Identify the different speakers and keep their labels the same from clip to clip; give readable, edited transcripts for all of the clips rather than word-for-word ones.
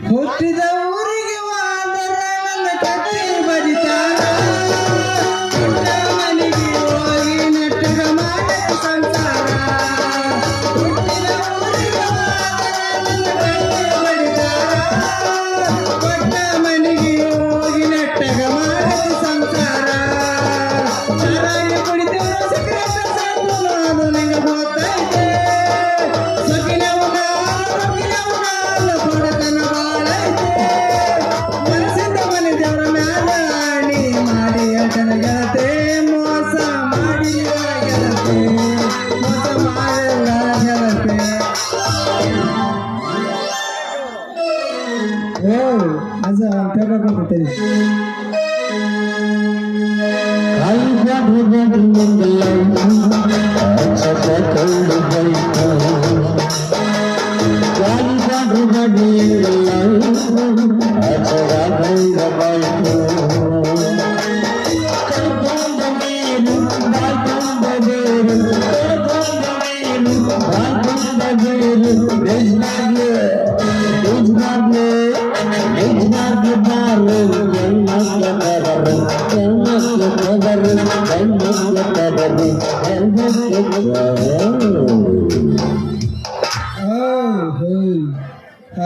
Speaker 1: ಹುಟ್ಟಿದ ಊರಿಗೆ ಹೋದರೆ ನನ್ನ ಕತ್ತಿ ಬಡಿತಾರ, ಪುಟ್ಟ ಮನೆಗೆ ಹೋಗಿ ನೆಟ್ಟಗ ಮಾಡಿ ಸಂಸಾರ. ಹುಟ್ಟಿದ ಊರಿಗೆ ಹೋದರೆ ನನ್ನ ಕತ್ತಿ ಬಡಿತಾರ, ಪುಟ್ಟ ಮನೆಗೆ ಹೋಗಿ ನೆಟ್ಟಗ ಮಾಡಿ ಸಂಸಾರ. ಚೆನ್ನಾಗಿ ಕುಡಿತೇವೆ ಸಿಗರೇಟ್ ಸಾಕು ಅದು ನಿಂಗೆ ಗೊತ್ತೈತೆ,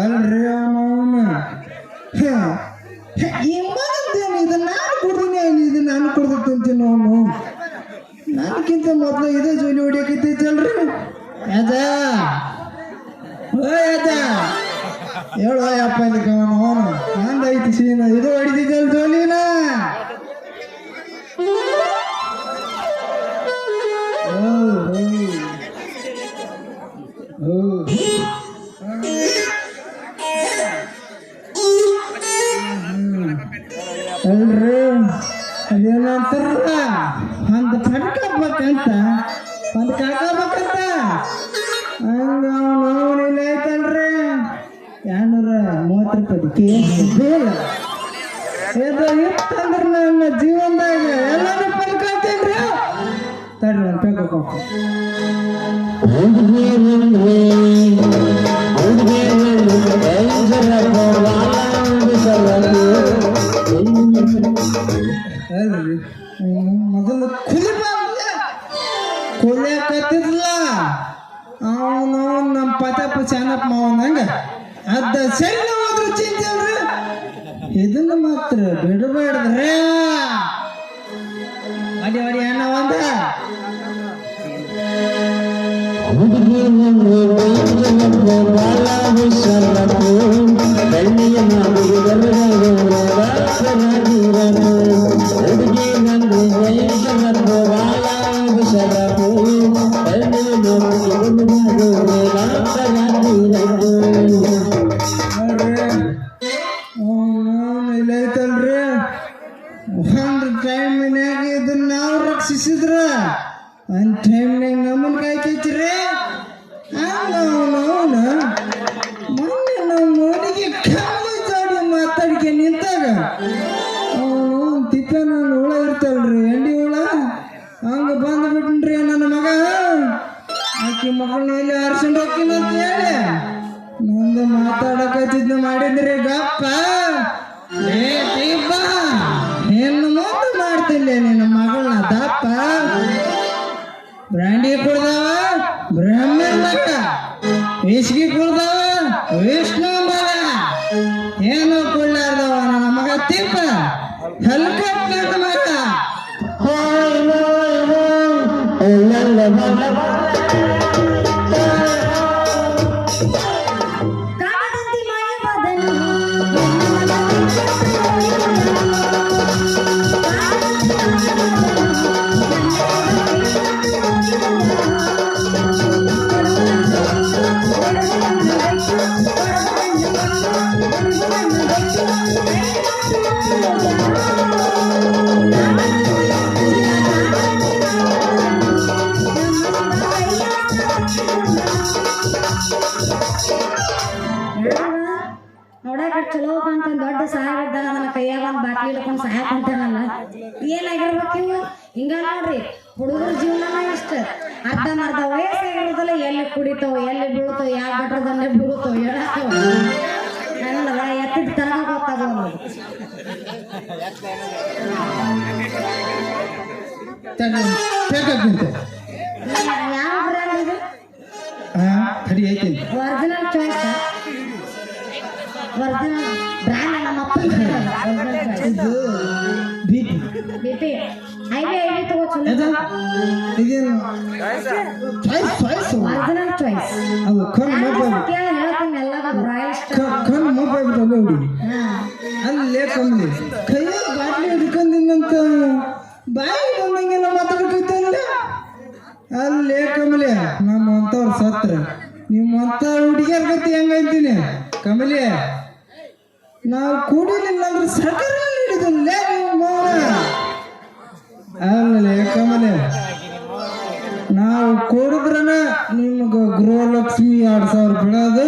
Speaker 1: ಅಲ್ರಿ ಅವನು ಇದು ನಾನು ಕುಡ್ದೀನಿ, ಇದು ನಾನು ಕುಡ್ದಿರ್ತೀನಿ. ಅವನು ನನಗಿಂತ ಮೊದಲು ಇದೇ ಜೋಲಿ ಹೊಡಿಯಕೈತೈತಲ್ರಿ. ಅದ ಹೇಳು ಅಪ್ಪ ಇದಕ್ಕೆ ಅವನು ನಂದೈತಿ ಸೀನ ಇದು ಹೊಡಿತಿದ್ದಲ್ ಜೋಲಿನ. ಅಲ್ರಿ ಅದೇನಂತಾರ ಒಂದು ಕಡ್ಕಬೇಕಂತ ಒಂದು ಕಳ್ಕೋಬೇಕಂತ ಹಂಗ ಅವನಿಲ್ಲ ಐತಲ್ರಿ 230 ಬೇಡ ಇದು ಇತ್ತಂದ್ರೆ ನನ್ನ ಜೀವನದಾಗ ಎಲ್ಲರೂ ಕಳ್ಕೊಳ್ತೇನ್ರಿ. ತಡ್ರಿ ಒಂದು ಬೇಕಪ್ಪ ಮೊದಲು ಕುಲಿಯಕತ್ತಿದ್ಲ ಅವನು ನಮ್ಮ ಪತಪ್ಪ ಚೆನ್ನಪ್ಪ ಮಾವನಂಗ ಅದ ಸೆಲ್ಲ ಹೋದ್ರು ಚಿಂತೇವ್ರಿ. ಇದನ್ನ ಮಾತ್ರ ಬಿಡಬೇಡ್ರೆ ಅಡಿ ಅಡಿ ಅಣ್ಣ ಒಂದ ಇಲ್ಲೈತಲ್ರಿ. ಒಂದು ಟೈಮ್ನಾಗ ಇದನ್ನ ನಾವು ರಕ್ಷಿಸಿದ್ರ ಒಂದು ಟೈಮ್ನಾಗ ನಮ್ಮನ್ನ ಕಾಯ್ತೈತ್ರಿ. ಮೊನ್ನೆ ನಾವು ಮೋನಿಗೆ ಖಾಲಿ ಜಾಡಿ ಮಾತಾಡ್ಕೆ ನಿಂತಾಗ ಅವನು ತಿಪ್ಪ ನಾನು ಹುಳ ಇರ್ತಲ್ರಿ ಎಂಡಿ ಹುಳ ಹಂಗ ಬಂದ್ಬಿಟ್ನ್ರಿ ನನ್ನ ಮಗ. ಆಕಿ ಮಗಳನ್ನ ಎಲ್ಲಿ ಹರ್ಸ್ಕೊಂಡು ಹೋಗ್ತೀನಿ ಅಂತ ಹೇಳಿ ನಂದು ಮಾತಾಡಕತ್ತಿದ್ನ ಮಾಡಿದ್ರಿ ಗಪ್ಪ. ನಿನ್ನ ಮುಂದೆ ಮಾಡ್ತಿಲ್ಲ ನಿನ್ನ ಮಗಳನ್ನ ದಪ್ಪ. ಬ್ರ್ಯಾಂಡಿ ಕುಡ್ದಾವ ಬ್ರಹ್ಮಣ್ಣ ಮಗ, ವಿಸ್ಕಿ ಕುಡ್ದಾವ ವಿಷ್ಣು ಮಗ. ಏನು ಕೊಳ್ಳಾರ್ದವ ನನ್ನ ಮಗ ತಿಪ್ಪ ಹೆಲಿಕಾಪ್ಟರ್ ಮಗ
Speaker 2: ನೋಡಾಕ ಚಲೋ ಅಂತ ದೊಡ್ಡ ಸಹಾಯ ಇದ್ದಾಗ ನನ್ನ ಕೈಯಾಗ ಒಂದು ಬಾಟ್ಲಿ ಹಿಡ್ಕೊಂಡು ಸಹಾಯ ಕುಂತಾನಲ್ಲ ಏನಾಗಿರ್ಬೇಕು ಇವು ಹಿಂಗ ನೋಡ್ರಿ ಹುಡುಗರ ಜೀವನ ಇಷ್ಟ ಅರ್ಧಂಬರ್ಧ ವಯಸ್ಸಾಗಿರೋದಲ್ಲ ಎಲ್ಲಿ ಕುಡಿತಾವ ಎಲ್ಲಿ ಬೀಳ್ತಾವ ಯಾವ ಗಟ್ರದಲ್ಲೇ ಬೀಳ್ತಾವ ಹೇಳಾಕವ ನನ್ನದ ಎತ್ತಿದ ತನಕ ಗೊತ್ತಾಗ ಯಾವ ಬ್ರ್ಯಾಂಡ್ ಇದು ಒರಿಜಿನಲ್ ಚಾಯ್ಸ್ ಒರಿಜಿನಲ್ ಬ್ರ್ಯಾಂಡ್ ನಮ್ಮ ಬಿಪಿ ಐಬಿ ತಗೋ ಚಲೋ ಒರಿಜಿನಲ್ ಚಾಯ್ಸ್ ಹೇಳ್ತೀನಿ ಎಲ್ಲ ರಾಯಲ್
Speaker 1: ಅಲ್ಲೇ ಕಮ್ಮಿ ಕೈಯ ಬಾಟ್ಲಿ ಹಿಡ್ಕೊಂಡಿನಂತ ಬಾಯಿ ಬಂದಂಗೆಲ್ಲ ಮಾತಾಡ್ಕೊತಲ್ಲ ಅಲ್ಲೇ ಕಮಲೆ ನಮ್ಮಂತವ್ರು ಸತ್ರ ನಿಮ್ಮಂತ ಹುಡುಗಿಯರ್ ಗತಿ ಹೆಂಗಂತೀನಿ ಕಮಲೆ ನಾವು ಕೂಡಿಲಿಲ್ಲ ಅಂದ್ರೆ ಸರ್ಕಾರ ಹಿಡಿದಲ್ಲೇ ನೀವು ಮೌನ ಅಲ್ಲೇ ಕಮಲೆ ನಾವು ಕೊಡಿದ್ರನ ನಿಮ್ಗೆ ಗೃಹಲಕ್ಷ್ಮಿ 2000 ಬಿಡೋದು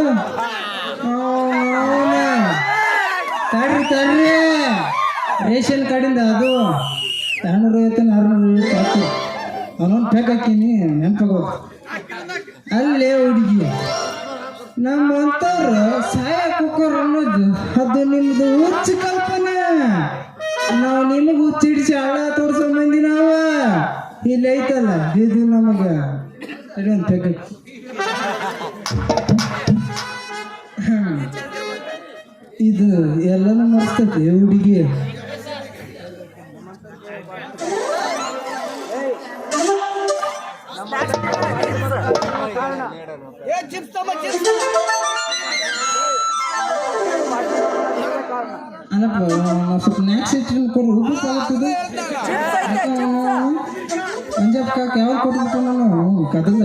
Speaker 1: ತಡ್ರಿ ರೇಷನ್ ಕಾರ್ಡಿಂದ ಅದು 250 600 ಹಾಕಿ ಅವನೊಂದು ಪ್ಯಾಕ್ ಹಾಕೀನಿ ನೆನಪಾಗೋದು ಅಲ್ಲೇ ಹುಡುಗಿ ನಮ್ಮಂತವ್ರು ಸಾಯ ಕುಕ್ಕರ್ ಅನ್ನೋದು ಅದು ನಿಮ್ದು ಹುಚ್ಚು ಕಲ್ಪನೆ ನಾವು ನಿಮಗೆ ಹುಚ್ಚಿಡಿಸಿ ಹಳ್ಳ ತೋರಿಸೋ ಮಂದಿ ನಾವ ಇಲ್ಲಿ ಐತಲ್ಲ ಇದು ನಮಗ ಒಂದು ಪ್ಯಾಕ್ ಇದು ಎಲ್ಲನೂ ಮರ್ತೈತಿ ಹುಡುಗಿ ಅಲ್ಲಪ್ಪ ಸ್ವಲ್ಪ ನೆಕ್ಸ್ಟ್ ಇಟ್ಟು ಕೊಡು ಉಪ್ಪು ಆಗುತ್ತದೆ ಪಂಜಾಬ್ ಕಾಕ್ ಯಾವಾಗ ಕೊಟ್ಬಿಟ್ಟು ನಾನು ಕದಲ್ಲ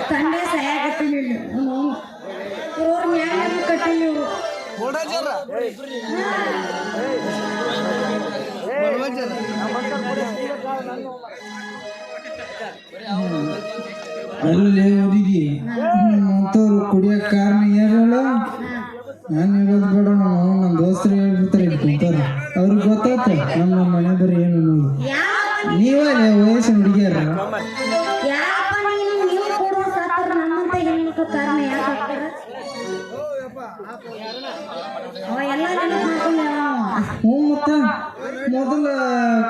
Speaker 2: ತಂಡೆ ಸಹಾಯಕತ್ತೀನಿ ಕಟ್ಟಿಲ್ಲ
Speaker 1: ಅಲ್ಲೇ ಹುಡುಗಿ ಅಂತವ್ರು ಕುಡಿಯೋ ಕಾರಣ ಹೇಳಲ್ಲ ನಾನು ಹೇಳೋದು ಬೇಡ ನಮ್ಮ ದೋಸ್ತರು ಹೇಳ್ಬಿಡ್ತಾರೆ ಇಟ್ಕೊಂತಾರೆ ಅವ್ರಿಗೆ ಗೊತ್ತಾಯ್ತ ನಮ್ಮ ಮನೆ ಬರೀ ಏನು ಅನ್ನೋದು ನೀವೇ ವಯಸ್ಸು ಹುಡುಗಿಯರ
Speaker 2: ಕಾರಣ ಯಾಕೆ
Speaker 1: ಮತ್ತ ಮೊದಲ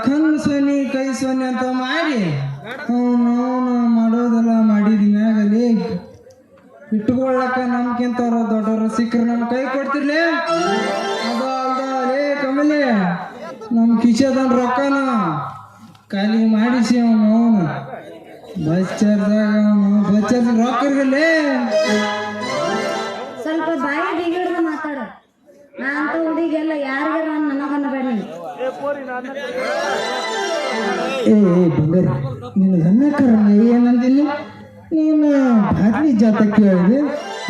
Speaker 1: ಕಣ್ಣು ಸೊನ್ನಿ ಕೈ ಸೊನ್ನಿ ಅಂತ ಮಾಡಿ ಅವನು ಮಾಡೋದೆಲ್ಲ ಮಾಡಿದ ಮ್ಯಾಗಲಿ ಇಟ್ಕೊಳ್ಳಕ್ಕ ನಮ್ಗಿಂತವ್ರ ದೊಡ್ಡವ್ರ ಸಿಕ್ಕರು ನಮ್ ಕೈ ಕೊಡ್ತಿರ್ಲಿ ಅದು ಅಲ್ದೇ ಕಮಲೆ ನಮ್ ಕಿಶದನ್ ರೊಕ್ಕನ ಖಾಲಿ ಮಾಡಿಸಿ ಅವನು ಬಸ್ ಚಾರ್ಜ್ ರೊಕ್ಕ ಇರ್ಗಲೇ
Speaker 2: ಸ್ವಲ್ಪ ಬಾಯಿ ಬೀಗಿಡ್ದು ಮಾತಾಡ ನಾ ಅಂತ ಹುಡುಗಿಗೆಲ್ಲ ಯಾರಿಗಾರ ನನಗನ್ನ ಬೇಡ
Speaker 1: ಏ ಬಂಗಾರಿ ನೀನು ಗಣ್ಯಕರಣ ಏನಂದಿಲ್ಲ ನೀನು ಬಾಟ್ಲಿ ಜಾತಕ್ಕೆ ಹೇಳಿದೆ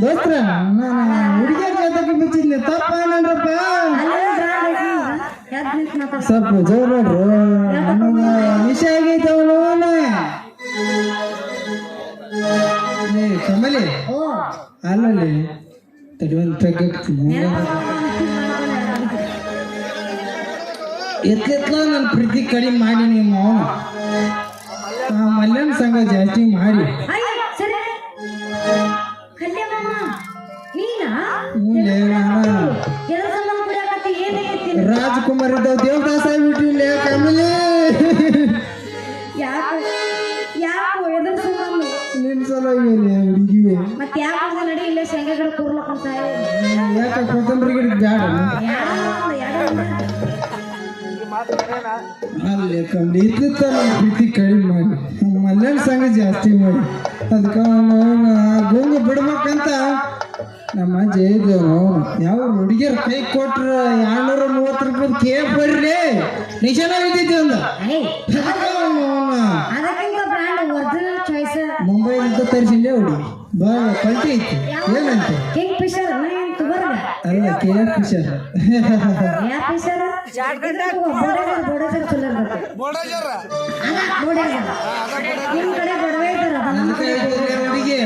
Speaker 1: ದೋಸ್ತ್ರ ನಾನು ಹುಡುಗಿಯ ಜಾತಕ್ಕೆ ಬಿಚ್ಚಿದ್ನೆ ತಪ್ಪ ಏನಂದ್ರಪ್ಪ ಸ್ವಲ್ಪ ಜೋರು ನನಗೆ ವಿಷಯ ಆಗೈತೆ ಅವನು ಕಮಲಿ ಅಲ್ಲಲ್ಲಿ ತಡಿ ಒಂದು ತೆಗ್ಗಾಕ್ತೀನಿ ಎತ್ಲೆತ್ಲ ನನ್ನ ಪ್ರೀತಿ ಕಡಿಮೆ ಮಾಡಿ ನಿಮ್ಮ ಅವನು ಮಲ್ಯನ ಸಂಘ ಜಾಸ್ತಿ ಮಾಡಿ ರಾಜ್ಕುಮಾರ್ ಇದ್ದಾವ ದೇವದಾಸ ಆಗ್ಬಿಟ್ಟಿಲ್ಲ ಕಮಲಿ ನಿನ್ ಸಲ ಹುಡುಗಿ ಯಾಕೆ ಕೊತ್ತಂಬರಿ ಗಿಡ ಬ್ಯಾಡ ಅಲ್ಲೇ ಕಮ್ಮಿ ಇದ್ದಿತ್ತ ನನ್ನ ಪ್ರೀತಿ ಕಡಿಮೆ ಮಾಡಿ ಮಲ್ಯನ ಸಂಘ ಜಾಸ್ತಿ ಮಾಡಿ ಅದಕ್ಕೆ ಗುಂಗ ಬಿಡ್ಬೇಕಂತ ನಮ್ಮ ಅಜ್ಜ ಇದ್ದೇವೆ ಯಾವ ಹುಡುಗಿಯರ್ ಕೈ ಕೊಟ್ರ 230 ರೂಪಾಯಿ ಕೇಕ್ ಬರ್ರಿ ನಿಜನ ಇದ್ದಿದ್ದೆ ಒಂದು ಮುಂಬೈನಿಂದ ತರಿಸಿಲ್ಲ ಹುಡುಗಿ ಬಾ ಕ್ವಾಲಿಟಿ ಐತಿ ಏನಂತೆ ಅಲ್ಲ ಕೇಕ್ ಫಿಶರ್ ಹುಡುಗಿ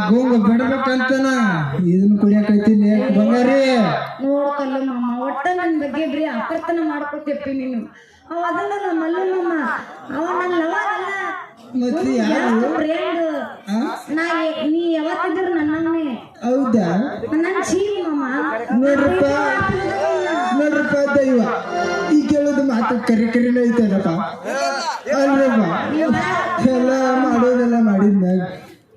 Speaker 1: ಗೋಂಗ ಬಿಡ್ಬೇಕಂತನ ಇದನ್ನ ಕುಡಿಯಾಕೈತೀನಿ ಬಂಗಾರಿ
Speaker 2: ನೋಡ್ಕಲ್ಲ ಮಾಮ ಒಟ್ಟ ನನ್ ಬಗ್ಗೆ ಬರೀ ಅಪರ್ತನ ಮಾಡ್ಕೊತಿಪ್ಪಿ ನೀನು ಅವ ಅದಲ್ಲ ನಮ್ಮ ಅಲ್ಲಮ್ಮ ಅವ ನನ್ನ ಲವ ಅಲ್ಲ
Speaker 1: ಮತ್ತೆ ಯಾರು
Speaker 2: ನೀ ಯಾವತ್ತಿದ್ರು ನನ್ನೇ
Speaker 1: ಹೌದಾ
Speaker 2: ನನ್ನ ಜೀವ ಮಾಮ
Speaker 1: ನೋಡ್ರಪ್ಪ ದೈವ ಈ ಕೇಳೋದು ಮಾತು ಕರಿನ ಐತಲ್ಲಪ್ಪ ಅಲ್ರಪ್ಪ ಎಲ್ಲ ಮಾಡೋದೆಲ್ಲ ಮಾಡಿದ್ಮ್ಯಾಗ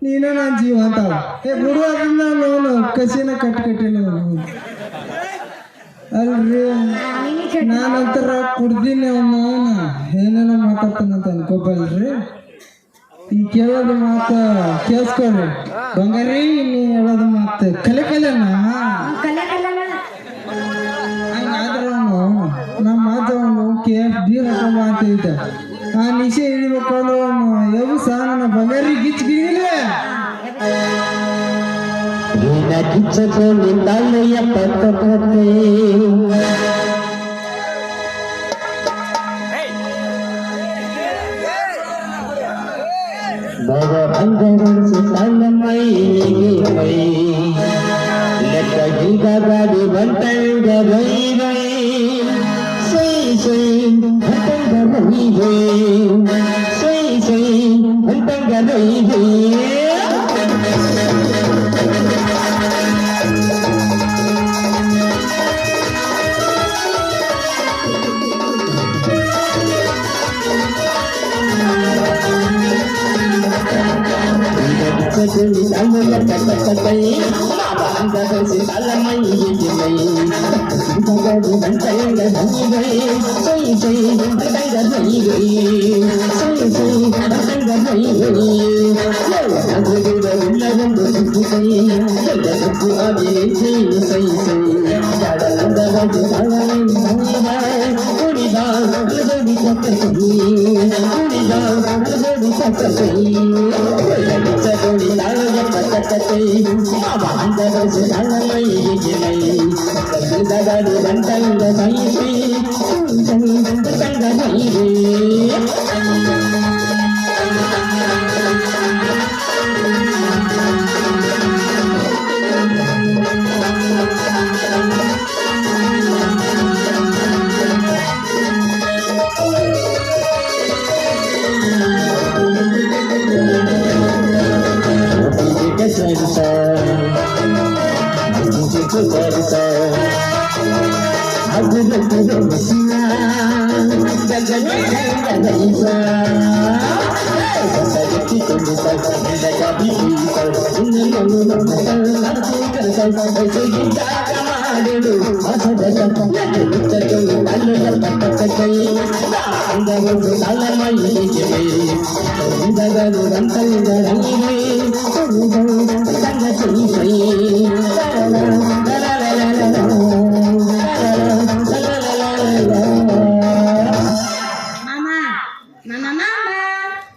Speaker 1: ನೀನ ನನ್ನ ಜೀವ ಅಂತಾವ ಬಿಡು ಅದನ್ನ ನೋನು ಕಸಿನ ಕಟ್ಟಿಲ್ಲ ಅಲ್ರಿ ನಾನಂತರ ಕುಡ್ದೀನಿ ಅವನು ಏನೇನೋ ಮಾತಾಡ್ತಾನಂತ ಅನ್ಕೋಬಲ್ರಿ ಈ ಕೇಳೋದು ಮಾತ ಕೇಳಿಸ್ಕೊಳ್ರಿ ಬಂಗಾರಿ ನೀ ಹೇಳೋದು ಮಾತು ಕಲೆನ ಹಂಗಾದ್ರೆ ಅವನು ನಮ್ಮ ಅಜ್ಜ ಅವನು ಬೀರ್ ಹಾಕೊಂಬ ಅಂತ ಇದ್ದ ಆ ನಿಶೆ ಹಿಡಿಬೇಕು ಅಂದ್ರೆ ಅವನು ಯಾವ ಸಹ ನನ್ನ ಬಂಗಾರಿ ಗಿಚ್ಚಿಗಿಲ್ಲ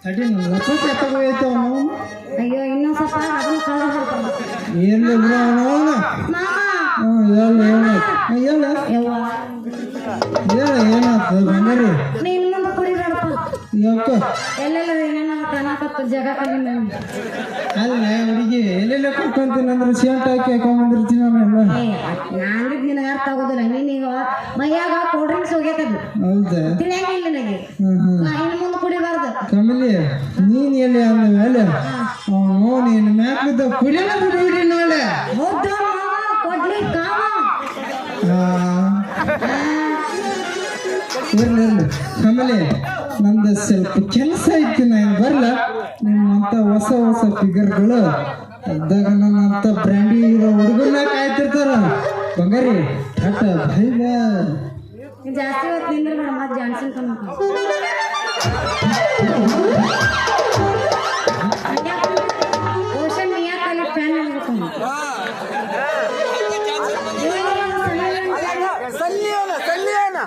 Speaker 1: ಅಡಿ ಲಪಟ್ ಎತ್ತಗೋಯ್ತವ ನಾವು
Speaker 2: ಅಯ್ಯೋ ಇನ್ನೊಂದ್ ಸ್ವಲ್ಪ ಅದನ್ನ ಕಳೆದು ಹಾಕ್ತಾನ
Speaker 1: ಎಲ್ಲಿ ಬಿಡ ಅವನ
Speaker 2: ಮಾಮ
Speaker 1: ಹೇಳ
Speaker 2: ಯವ್ವ
Speaker 1: ಏನಾಯ್ತು ಬಂಗಾರಿ
Speaker 2: ನೀನ್ ಮುಂದೆ ಕುಡಿಬೇಡಪ್ಪ
Speaker 1: ಯಾಕ
Speaker 2: ಎಲ್ಲೆಲ್ಲ ಏನೇನೋ ಕಾಣಕತ್ತ ಜಾಗ ಕಮ್ಮಿ ನಾನು
Speaker 1: ಅಲ್ಲ ಹುಡುಗಿ ಎಲ್ಲೆಲ್ಲ ಕರ್ಕೊಂತೀನಿ ಅಂದ್ರೆ ಶರ್ಟ್ ಹಾಕಿ ಹಾಕೊಂಡ್ಬಂದಿರ್ತೀನಿ ನಾನೆಲ್ಲ
Speaker 2: ನಾಂದಿದ್ ನಿನಗೆ ಅರ್ಥ ಆಗೋದಿಲ್ಲ ನೀನೀಗ ಮೈಯಾಗ ಕೋಲ್ಡ್ ಡ್ರಿಂಕ್ಸ್ ಹೋಗ್ಯತದು
Speaker 1: ಹೌದಾ
Speaker 2: ತಿಳಿಯಂಗಿಲ್ಲ ನನಗೆ ನಾ ಇನ್ನು ಮುಂದೆ ಕುಡಿಬಾರ್ದು
Speaker 1: ಕಮಲಿ ನೀನ್ ಎಲ್ಲಿ ಅಂದ ಮೇಲೆ ಅವನು ನೀನು ಮ್ಯಾಕ್ದ ಕುಡಿಯಲ್ಲ ಬಿಡಿ ನೋಳೆ
Speaker 2: ಹೌದು ಮಾವ ಕೊಡ್ಲಿ ಕಾಮ
Speaker 1: ಇರ್ಲಿ ಕಮಲಿ ನಂದು ಸ್ವಲ್ಪ ಕೆಲಸ ಐತಿ ನಾನು ಬರಲ್ಲ ನಿಮ್ಮಂತ ಹೊಸ ಹೊಸ ಫಿಗರ್ಗಳು ಇದ್ದಾಗ ನನ್ನಂತ ಬ್ರ್ಯಾಂಡಿ ಇರೋ ಹುಡುಗರನ್ನ ಕಾಯ್ತಿರ್ತಾರ ಬಂಗಾರಿ ಟಾಟ ಬೈ ಬಾಯ್
Speaker 2: ಜಾಸ್ತಿ ಹೊತ್ತು ನಿಂದ್ರೆ ಬೇಡ ಮತ್ತೆ ಜಾನ್ಸನ್ ಕಮ್ಮ ಓಷನ್ ಮಿಯಾಕಲ್ಲಿ ಫ್ಯಾನ್ ಇರ್ಬೇಕು
Speaker 3: ಸಲ್ಲಿಯನ